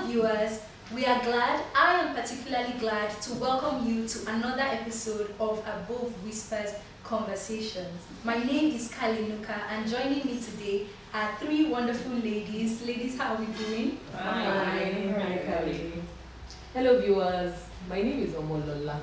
Hello viewers, I am particularly glad to welcome you to another episode of Abovewhispers Conversations. My name is Kalinuka and joining me today are three wonderful ladies. Ladies, how are we doing? Fine. Hi, Kali. Hello viewers, my name is Omolola.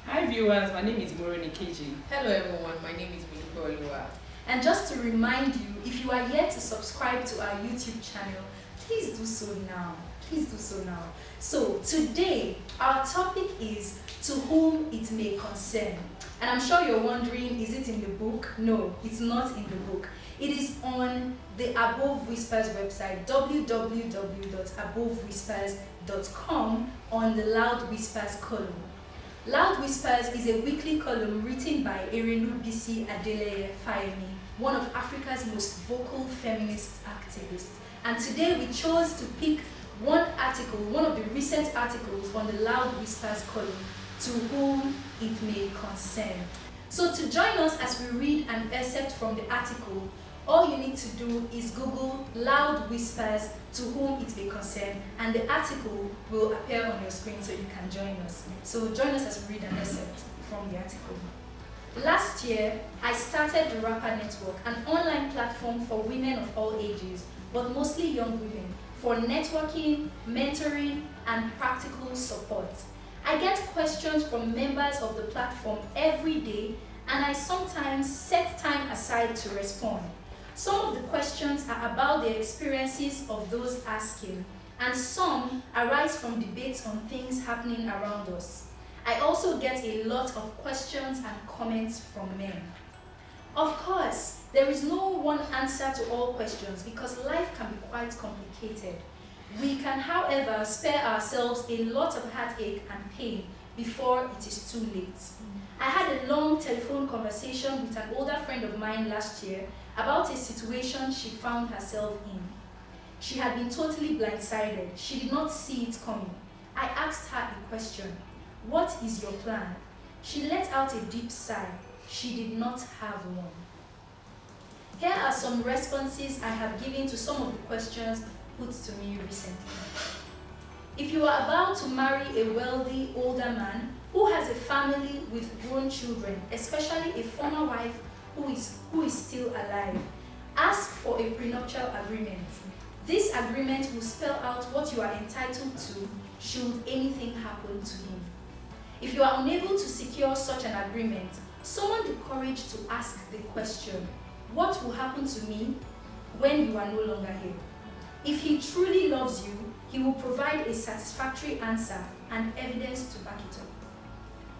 Hi viewers, my name is Moroni Keji. Hello everyone, my name is Bilukoluwa. And just to remind you, if you are yet to subscribe to our YouTube channel, please do so now. Please do so now. So today, our topic is to whom it may concern. And I'm sure you're wondering, is it in the book? No, it's not in the book. It is on the Abovewhispers website, www.abovewhispers.com, on the Loud Whispers column. Loud Whispers is a weekly column written by Erelu Bisi-Fayemi, one of Africa's most vocal feminist activists. And today we chose to pick one of the recent articles on the Loud Whispers column, to whom it may concern. So to join us as we read an excerpt from the article, all you need to do is Google Loud Whispers to whom it may concern, and the article will appear on your screen so you can join us. So join us as we read an excerpt from the article. Last year, I started the Rapper Network, an online platform for women of all ages, but mostly young women, for networking, mentoring, and practical support. I get questions from members of the platform every day, and I sometimes set time aside to respond. Some of the questions are about the experiences of those asking, and some arise from debates on things happening around us. I also get a lot of questions and comments from men. Of course, there is no one answer to all questions because life can be quite complicated. We can, however, spare ourselves a lot of heartache and pain before it is too late. I had a long telephone conversation with an older friend of mine last year about a situation she found herself in. She had been totally blindsided. She did not see it coming. I asked her a question. What is your plan? She let out a deep sigh. She did not have one. Here are some responses I have given to some of the questions put to me recently. If you are about to marry a wealthy older man who has a family with grown children, especially a former wife who is still alive, ask for a prenuptial agreement. This agreement will spell out what you are entitled to should anything happen to him. If you are unable to secure such an agreement, summon the courage to ask the question, what will happen to me when you are no longer here? If he truly loves you, he will provide a satisfactory answer and evidence to back it up.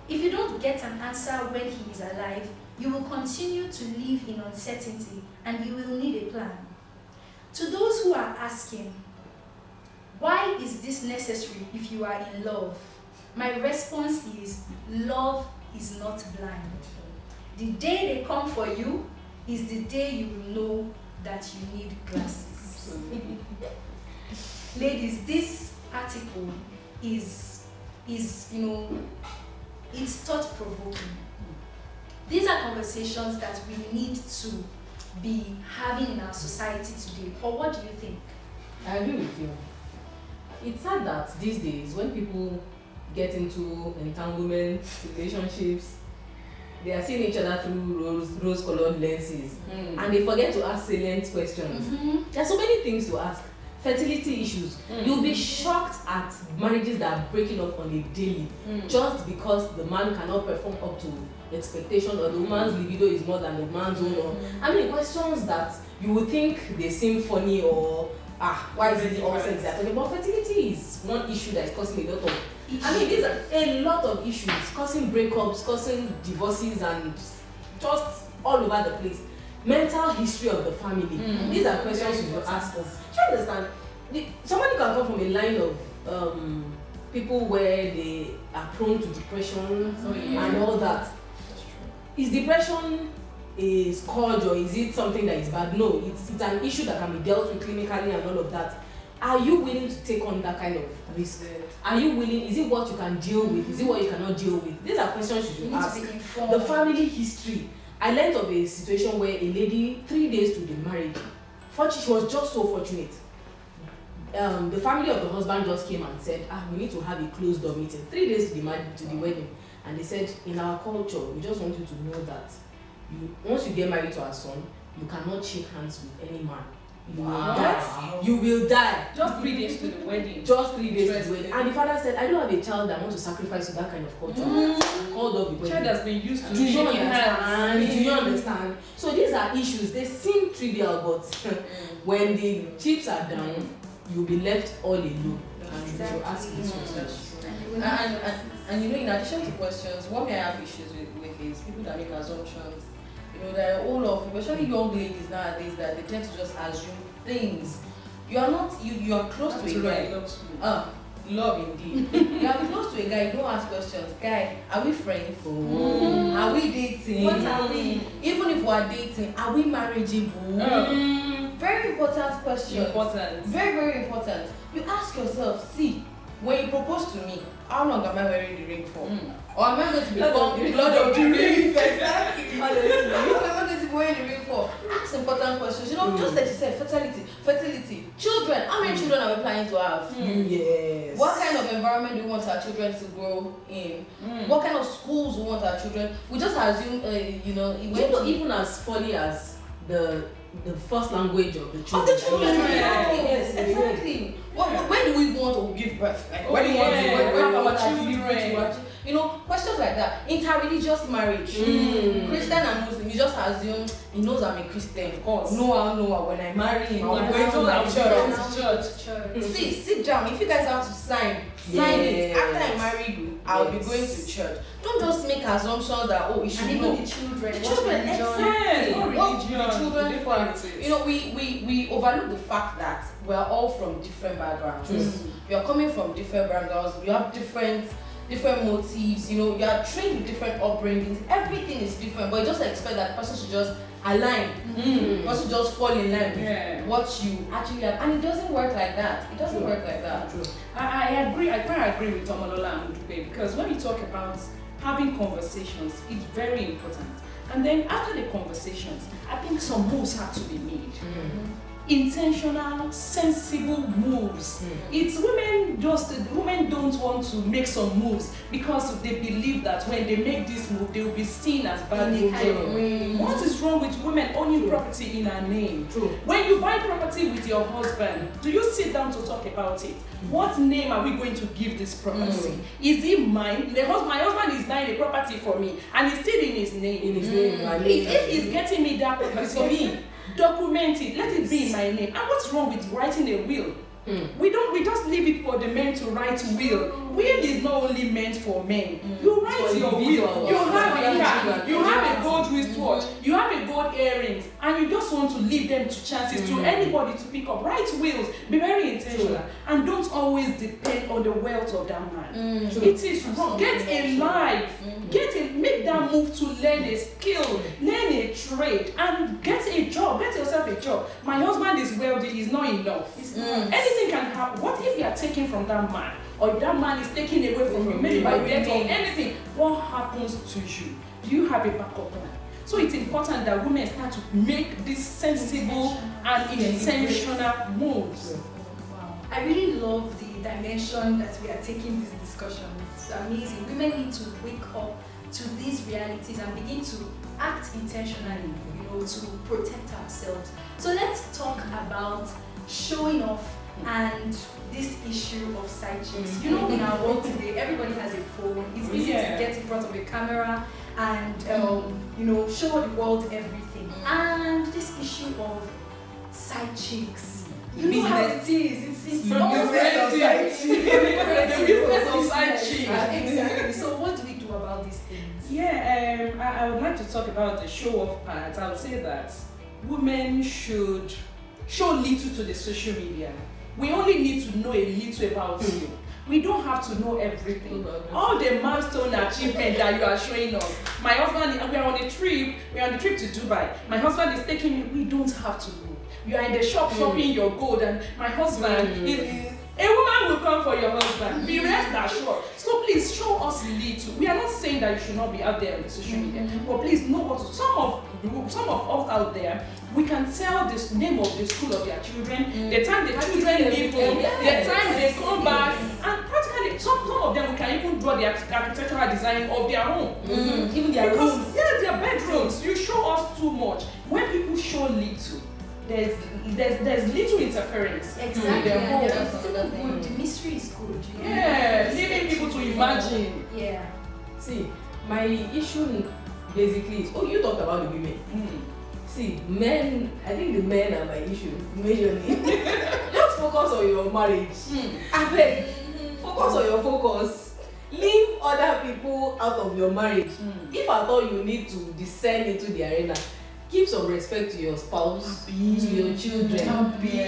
If you don't get an answer when he is alive, you will continue to live in uncertainty and you will need a plan. To those who are asking, why is this necessary if you are in love? My response is, love is not blind. The day they come for you is the day you will know that you need glasses. Ladies, this article is it's thought-provoking. These are conversations that we need to be having in our society today. Or what do you think? I agree with you. It's sad that these days, when people get into entanglements, relationships, they are seeing each other through rose-colored lenses, and they forget to ask salient questions. There are so many things to ask. Fertility issues. You'll be shocked at marriages that are breaking up on a daily, just because the man cannot perform up to expectation, or the woman's libido is more than the man's own. Or I mean, questions that you would think they seem funny, or why is it all sex that? But fertility is one issue that is causing a lot of. I mean, these are a lot of issues causing breakups, causing divorces, and just all over the place. Mental history of the family. These are questions you will ask us. Do you understand? Somebody can come from a line of people where they are prone to depression and all that. That's true. Is depression a scourge, or is it something that is bad? No, it's an issue that can be dealt with clinically and all of that. Are you willing to take on that kind of risk? Are you willing? Is it what you can deal with? Is it what you cannot deal with? These are questions you should ask. The family history. I learned of a situation where a lady, 3 days to the marriage, she was just so fortunate. the family of the husband just came and said, we need to have a closed door meeting 3 days to the wedding. And they said, in our culture, we just want you to know that once you get married to our son, you cannot shake hands with any man. You will die. You will die. Just 3 days to the wedding. Just 3 days to the wedding. And the father said, I don't have a child that wants to sacrifice to that kind of culture. Called up the wedding. Child has been used to Do you shaking hands. understand? Do you understand? So these are issues. They seem trivial, but when the chips are down, you'll be left all alone. And you will ask these questions. And you know, in addition to questions, what may I have issues with is people that make assumptions. You know, there are all of, especially young ladies nowadays, that they tend to just assume things. You are not, you are close to a guy. Love indeed. You are close to a guy, you don't ask questions. Guy, are we friends? Are we dating? What are we? Even if we are dating, are we marriageable? Very important question. Important. Very, very important. You ask yourself, see, when you propose to me, how long am I wearing the ring for? Or am I going to become the blood of the ring? Exactly. How long am I going to be wearing the ring for? Ask important questions. You know, just like you said, fertility, children. How many children are we planning to have? Yes. What kind of environment do we want our children to grow in? What kind of schools we want our children? We just assume, even as funny as the first language of the children. Of the children, yes, exactly. When do we want to give birth? Like, when do we want our to children? You know, questions like that. Interreligious marriage. Christian and Muslim, you just assume he knows I'm a Christian. Of course. No, when I marry him, I'm going to my church. See, sit down. If you guys have to sign it. After I marry you, I'll be going to church. Don't just make assumptions that it should And know. even the children. Exactly. What The children differences. you know, we overlook the fact that we're all from different backgrounds. We are coming from different backgrounds. We have different motives. You know, you are trained with different upbringings. Everything is different, but you just expect that person should just align. Person just fall in line with what you actually have, and it doesn't work like that. It doesn't work like that. True. I agree. I quite agree with Tomolola and Mudupe, because when we talk about having conversations, it's very important. And then after the conversations, I think some moves have to be made. Intentional, sensible moves. It's women don't want to make some moves because they believe that when they make this move, they will be seen as bad women. What is wrong with women owning property in our name? True. When you buy property with your husband, do you sit down to talk about it? What name are we going to give this property? Is it mine? My husband is buying a property for me and it's still in his name. If he's getting me that property for me, document it, let it be in my name. And what's wrong with writing a will? We just leave it for the men to write will. Will is not only meant for men. You write your will. You have a car, you have a gold wristwatch, you have a gold earrings, and you just want to leave them to chances to anybody to pick up. Write wills. Be very intentional, and don't always depend on the wealth of that man. It is wrong. Get a life. Make that move to learn a skill, learn a trade, and get a job. Get yourself a job. My husband is wealthy. Is not enough. Anything can happen. What if you are taken from that man, or if that man is taken away from you, maybe by death or anything? What happens to you? Do you have a backup plan? So it's important that women start to make these sensible and intentional moves. Wow. I really love the dimension that we are taking this discussion. It's amazing. Women need to wake up to these realities and begin to act intentionally, to protect ourselves. So let's talk about showing off and this issue of side chicks. In our world today, everybody has a phone. It's easy to get in front of a camera and show the world everything. And this issue of side chicks. You know how it is. It's the business of side chicks. Exactly. So what do we do about these things? I would like to talk about the show-off part. I would say that women should show little to the social media. We only need to know a little about you. We don't have to know everything. All the milestone achievement that you are showing us. My husband, we are on a trip to Dubai. My husband is taking me, we don't have to know. You are in the shop shopping your gold, and my husband is A woman will come for your husband. Be rest assured. So please show us little. We are not saying that you should not be out there on the social media, but please know what to, some of us out there, we can tell the name of the school of their children, the time the children leave home, the time they come back, and practically some of them we can even draw the architectural design of their home. Even their rooms. Yeah, their bedrooms. You show us too much. When people show little, there's little interference. Exactly. In their home. It's still good. The mystery is good. You know? Yeah, leaving people to imagine. Yeah. See, my issue basically is, you talked about the women. See, men, I think the men are my issue, majorly. Just focus on your marriage. I beg, focus on your focus. Leave other people out of your marriage. If at all you need to descend into the arena, give some respect to your spouse, to your children.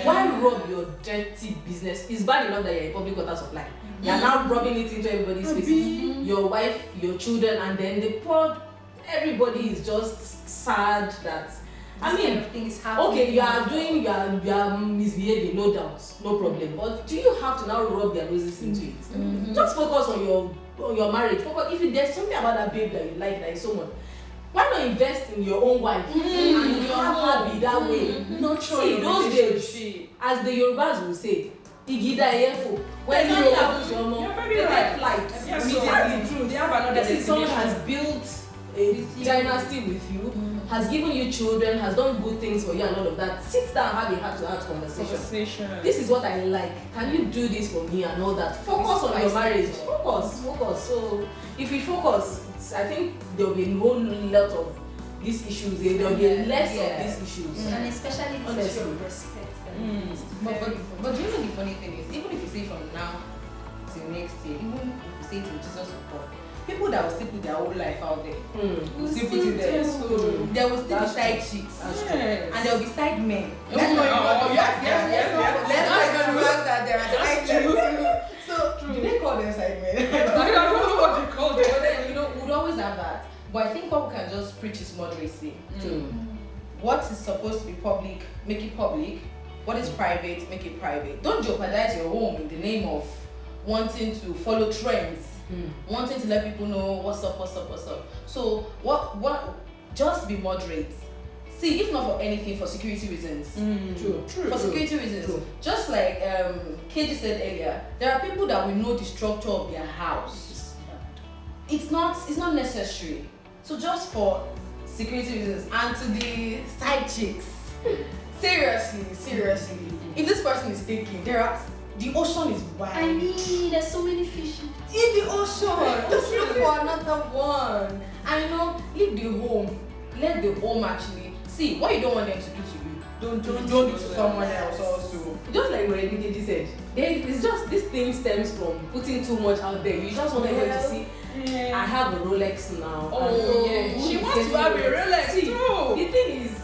Why rub your dirty business? It's bad enough that you're a public water supply. You're now rubbing it into everybody's face. Your wife, your children, and then everybody is just sad that. Things happen. Okay, you are misbehaving, no doubt, no problem. But do you have to now rub their noses into it? Just focus on your marriage. Focus if there's something about that babe that you like that is so much. Why not invest in your own wife and you have her be that way? Not sure. See, those days, as the Yorubas will say, Igida Eyefo. When something happens to your mom, they take flight immediately. They have another This is someone has built a dynasty with you, has given you children, has done good things for you and all of that. Sit down and have a heart-to-heart conversation. This is what I like. Can you do this for me and all that? Focus on your marriage. Focus. So if we focus, I think there will be a whole lot of these issues. There will be less of these issues. And especially the issue of respect. But you know the funny thing is, even if you say from now till next year, even if you say till Jesus will come, people that will still put their whole life out there will still put it there. So there will still be side chicks and there will be side men. Let's not ignore that there are side chicks. So do they call them side men? I don't know what you call them. But then, we'd always have that. But I think what we can just preach is moderacy. What is supposed to be public, make it public. What is private, make it private. Don't jeopardize your home in the name of wanting to follow trends, wanting to let people know what's up. So what just be moderate. See, if not for anything, for security reasons. True. For security reasons. True. Just like KG said earlier, there are people that will know the structure of their house. It's not necessary. So just for security reasons. And to the side chicks, seriously, if this person is taking, the ocean is wide. I mean, there's so many fish in the ocean. Just look for another one. And leave the home. Let the home actually see what you don't want them to do to you. Don't do to someone else also. Just like Morenikeji said, it's just this thing stems from putting too much out there. You just want everyone to see. I have a Rolex now. She wants to have a Rolex too. The thing is,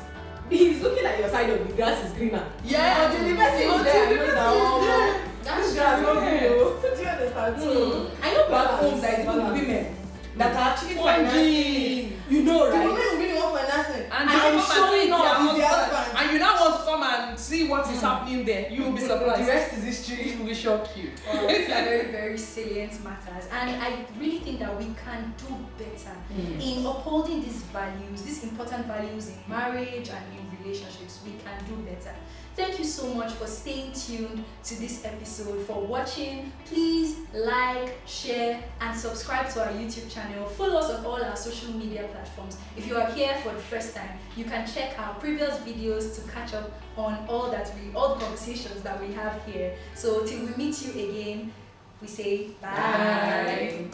he's looking at your side of the grass is greener. Yeah, until the person is there. That's grass, not green. Do you understand? I know back home that even women that are actually financing. You know, right? The women will really want financing. And I'm showing off their husband. And you now want to come and see what is happening there. You will be surprised. The rest is history. It will be shock you. These are very, very salient matters. And I really think that we can do better in upholding these values, these important values in marriage and in relationships. We can do better. Thank you so much for staying tuned to this episode, for watching. Please like, share, and subscribe to our YouTube channel. Follow us on all our social media platforms. If you are here for the first time, you can check our previous videos to catch up on all the conversations that we have here. So till we meet you again, we say bye.